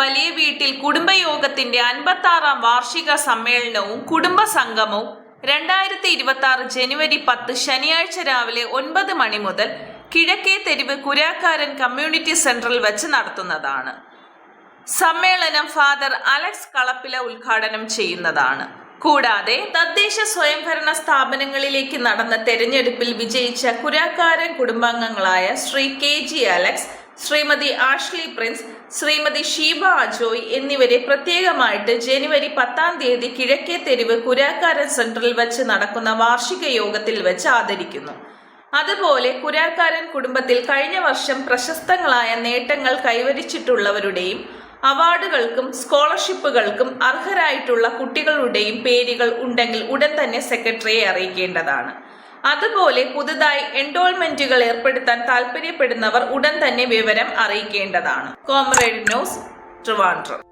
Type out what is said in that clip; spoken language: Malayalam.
വലിയ വീട്ടിൽ കുടുംബയോഗത്തിന്റെ 56-ാം വാർഷിക സമ്മേളനവും കുടുംബ സംഗമവും 2026 ജനുവരി 10 ശനിയാഴ്ച രാവിലെ 9 മണി മുതൽ കിഴക്കേ തെരുവ് കുരാക്കാരൻ കമ്മ്യൂണിറ്റി സെന്ററിൽ വെച്ച് നടത്തുന്നതാണ്. സമ്മേളനം ഫാദർ അലക്സ് കളപ്പില ഉദ്ഘാടനം ചെയ്യുന്നതാണ്. കൂടാതെ തദ്ദേശ സ്വയംഭരണ സ്ഥാപനങ്ങളിലേക്ക് നടന്ന തെരഞ്ഞെടുപ്പിൽ വിജയിച്ച കുരാക്കാരൻ കുടുംബാംഗങ്ങളായ Shri KG Alex, Shrimati Ashley Prince, Shrimati Sheeba Ajoy എന്നിവരെ പ്രത്യേകമായിട്ട് ജനുവരി 10-ാം തീയതി കിഴക്കേ തെരുവ് കുരാക്കാരൻ സെന്ററിൽ വെച്ച് നടക്കുന്ന വാർഷിക യോഗത്തിൽ വെച്ച് ആദരിക്കുന്നു. അതുപോലെ കുരാക്കാരൻ കുടുംബത്തിൽ കഴിഞ്ഞ വർഷം പ്രശസ്തങ്ങളായ നേട്ടങ്ങൾ കൈവരിച്ചിട്ടുള്ളവരുടെയും അവാർഡുകൾക്കും സ്കോളർഷിപ്പുകൾക്കും അർഹരായിട്ടുള്ള കുട്ടികളുടെയും പേരുകൾ ഉണ്ടെങ്കിൽ ഉടൻ തന്നെ സെക്രട്ടറിയെ അറിയിക്കേണ്ടതാണ്. അതുപോലെ പുതുതായി എൻറോൾമെന്റുകൾ ഏർപ്പെടുത്താൻ താല്പര്യപ്പെടുന്നവർ ഉടൻ തന്നെ വിവരം അറിയിക്കേണ്ടതാണ്. Comrade news, Trivandrum.